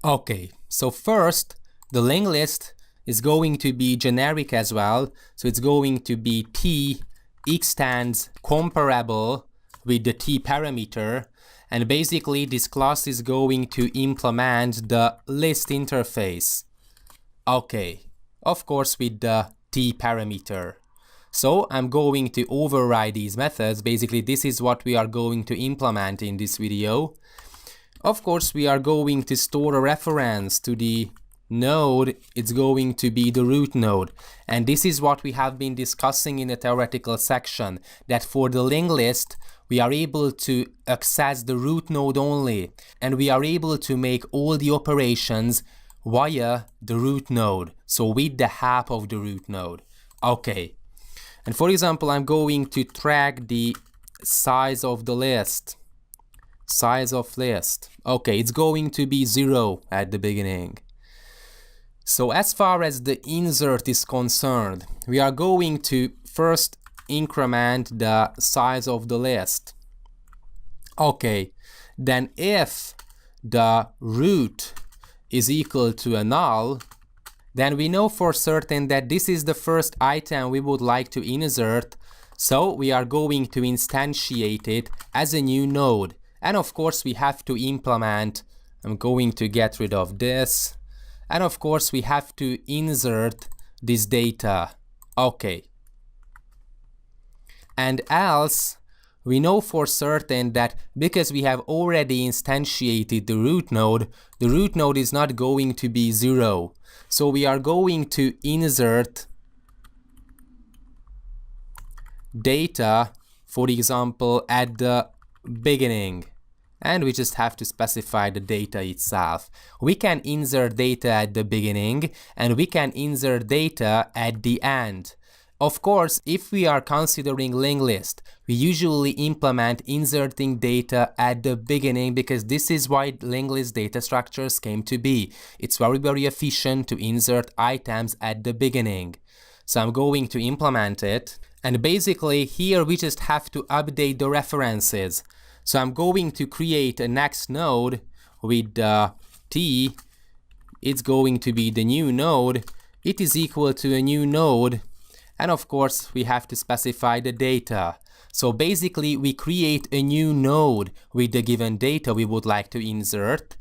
Okay, so first, the linked list is going to be generic as well. So it's going to be t extends comparable with the t parameter. And basically, this class is going to implement the list interface. Okay, of course with the t parameter. So I'm going to override these methods. Basically, this is what we are going to implement in this video. Of course, we are going to store a reference to the node. It's going to be the root node. And this is what we have been discussing in the theoretical section, that for the linked list, we are able to access the root node only. And we are able to make all the operations via the root node. So with the help of the root node. Okay. And for example, I'm going to track the size of the list. Size of list. Okay, it's going to be 0 at the beginning. So as far as the insert is concerned, we are going to first increment the size of the list. Okay, then if the root is equal to a null, then we know for certain that this is the first item we would like to insert, so we are going to instantiate it as a new node. And of course we have to implement, I'm going to get rid of this, and of course we have to insert this data. Okay. And else, we know for certain that because we have already instantiated the root node is not going to be 0. So we are going to insert data, for example, at the beginning. And we just have to specify the data itself. We can insert data at the beginning and we can insert data at the end. Of course, if we are considering linked list, we usually implement inserting data at the beginning because this is why linked list data structures came to be. It's very efficient to insert items at the beginning. So I'm going to implement it. And basically here we just have to update the references. So I'm going to create a next node with t. It's going to be the new node. It is equal to a new node. And of course, we have to specify the data. So basically, we create a new node with the given data we would like to insert.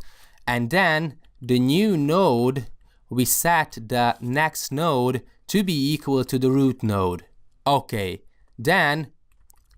And then the new node, we set the next node to be equal to the root node. Okay, then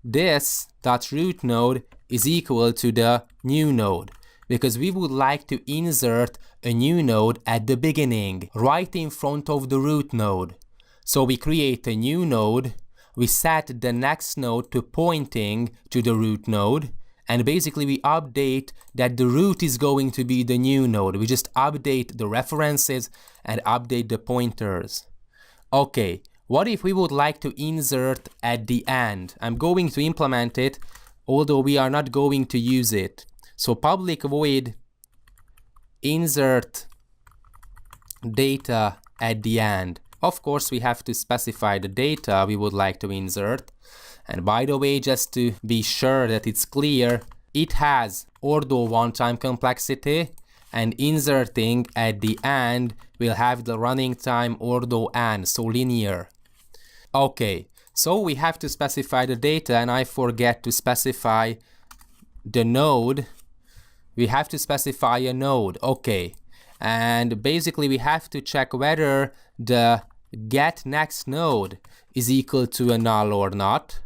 this .root node is equal to the new node, because we would like to insert a new node at the beginning, right in front of the root node. So we create a new node, we set the next node to pointing to the root node, and basically we update that the root is going to be the new node. We just update the references and update the pointers. Okay, what if we would like to insert at the end? I'm going to implement it, although we are not going to use it. So public void insert data at the end. Of course, we have to specify the data we would like to insert. And by the way, just to be sure that it's clear, it has ordo one-time complexity, and inserting at the end will have the running time ordo n, so linear. Okay, so we have to specify the data, and I forget to specify the node. We have to specify a node, okay. And basically we have to check whether the get next node is equal to a null or not.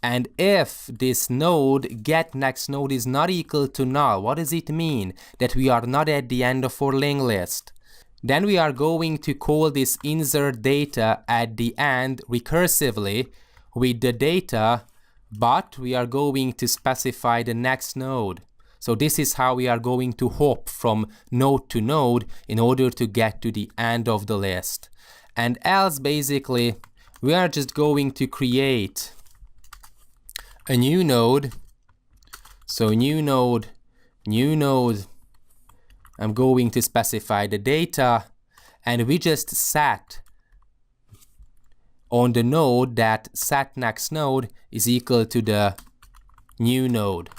And if this node get next node is not equal to null, what does it mean? That we are not at the end of our linked list. Then we are going to call this insert data at the end recursively with the data, but we are going to specify the next node. So this is how we are going to hop from node to node in order to get to the end of the list. And else basically we are just going to create a new node. So new node, I'm going to specify the data, and we just set on the node that set next node is equal to the new node.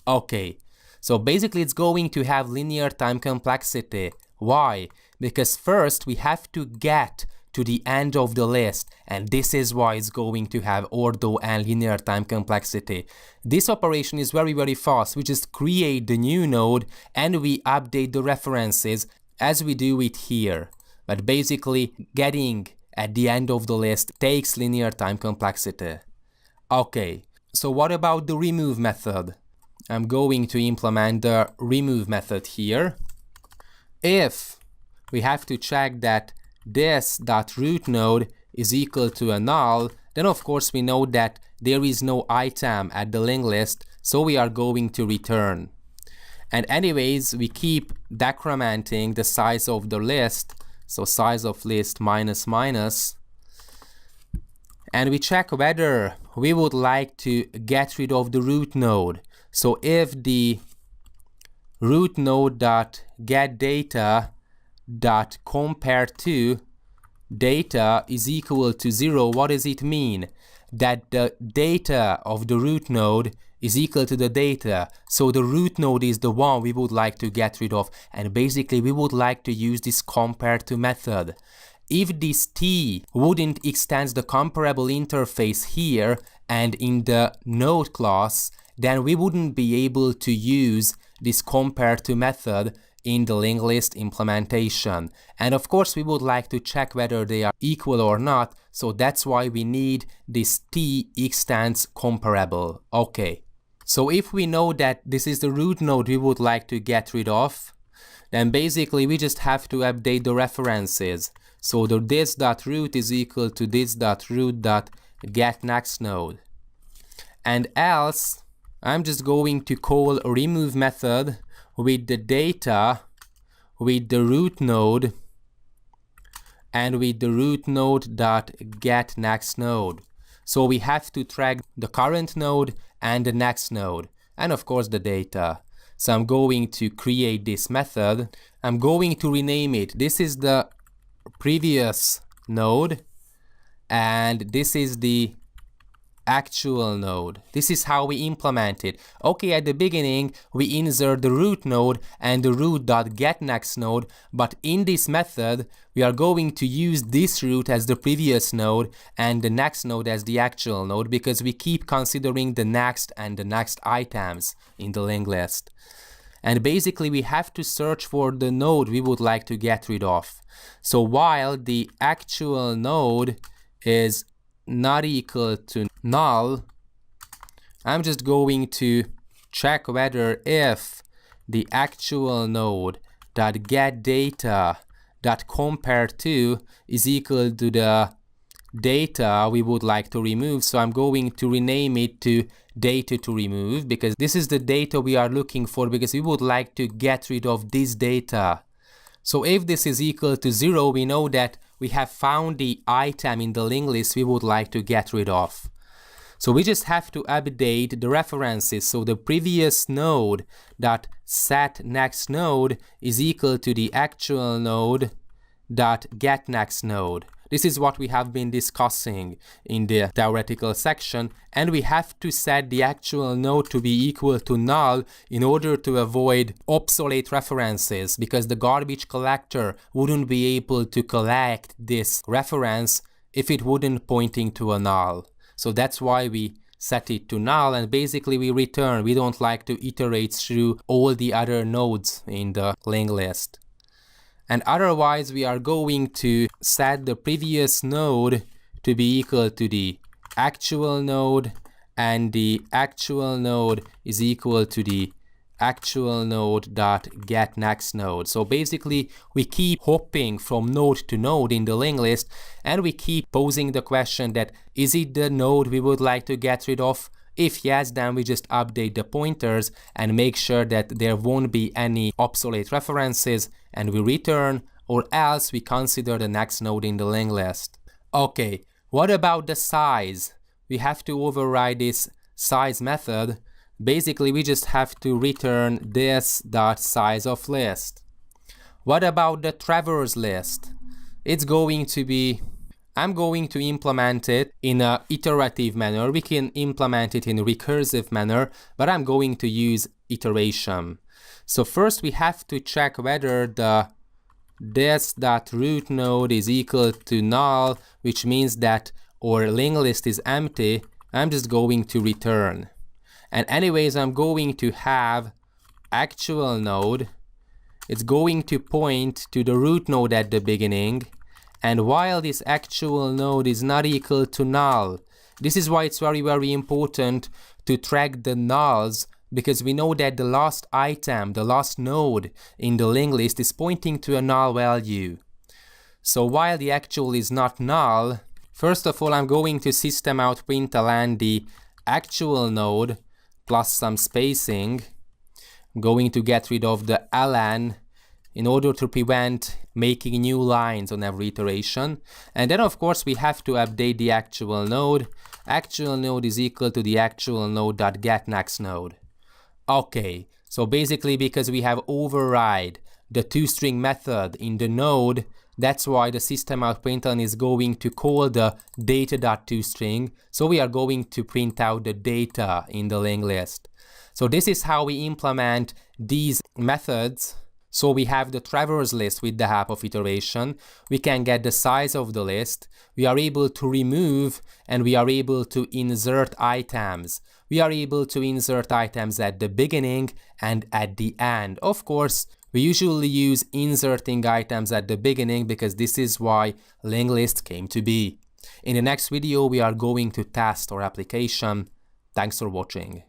Okay, So basically it's going to have linear time complexity. Why? Because first we have to get to the end of the list, and this is why it's going to have ortho and linear time complexity. This operation is very fast. We just create the new node and we update the references as we do it here. But basically getting at the end of the list takes linear time complexity. Okay, so what about the remove method? I'm going to implement the remove method here. If we have to check that this.root node is equal to a null, then of course we know that there is no item at the linked list, so we are going to return. And anyways, we keep decrementing the size of the list, so size of list minus minus, and we check whether we would like to get rid of the root node. So if the root node dot get data dot compare to data is equal to 0, what does it mean? That the data of the root node is equal to the data, so the root node is the one we would like to get rid of, and basically we would like to use this compare to method. If this t wouldn't extend the comparable interface here and in the node class, then we wouldn't be able to use this compare to method in the linked list implementation. And of course we would like to check whether they are equal or not, so that's why we need this t extends comparable. Okay, so if we know that this is the root node we would like to get rid of, then basically we just have to update the references. So the this.root is equal to this.root.getNextNode. And else I'm just going to call a remove method with the data, with the root node, and with the root node dot get next node. So we have to track the current node and the next node, and of course the data. So I'm going to create this method. I'm going to rename it. This is the previous node, and this is the actual node. This is how we implement it. Okay, at the beginning we insert the root node and the root.getNextNode, but in this method we are going to use this root as the previous node and the next node as the actual node, because we keep considering the next and the next items in the linked list. And basically we have to search for the node we would like to get rid of. So while the actual node is not equal to null, I'm just going to check whether if the actual node dot get data dot compare to is equal to the data we would like to remove. So I'm going to rename it to data to remove, because this is the data we are looking for, because we would like to get rid of this data. So if this is equal to 0, we know that we have found the item in the linked list we would like to get rid of. So we just have to update the references. So the previous node dot set next node is equal to the actual node dot get next node. This is what we have been discussing in the theoretical section, and we have to set the actual node to be equal to null in order to avoid obsolete references, because the garbage collector wouldn't be able to collect this reference if it wouldn't pointing to a null. So that's why we set it to null, and basically we return. We don't like to iterate through all the other nodes in the linked list. And otherwise we are going to set the previous node to be equal to the actual node, and the actual node is equal to the actual node dot get next node. So basically we keep hopping from node to node in the linked list, and we keep posing the question that is it the node we would like to get rid of? If yes, then we just update the pointers and make sure that there won't be any obsolete references, and we return, or else we consider the next node in the linked list. Okay, what about the size? We have to override this size method. Basically we just have to return this dot size of list. What about the traverse list? It's going to be, I'm going to implement it in an iterative manner. We can implement it in a recursive manner, but I'm going to use iteration. So first we have to check whether the this.root node is equal to null, which means that our linked list is empty. I'm just going to return. And anyways, I'm going to have actual node. It's going to point to the root node at the beginning. And while this actual node is not equal to null, this is why it's very, very important to track the nulls, because we know that the last item, the last node in the linked list is pointing to a null value. So while the actual is not null, first of all, I'm going to system out println the actual node plus some spacing. I'm going to get rid of the ln in order to prevent making new lines on every iteration. And then of course we have to update the actual node. Actual node is equal to the actual node.getNextNode. Okay, so basically because we have override the toString method in the node, that's why the system out println is going to call the data.toString. So we are going to print out the data in the linked list. So this is how we implement these methods. So we have the traverse list with the help of iteration. We can get the size of the list. We are able to remove and we are able to insert items. We are able to insert items at the beginning and at the end. Of course, we usually use inserting items at the beginning because this is why linked list came to be. In the next video, we are going to test our application. Thanks for watching.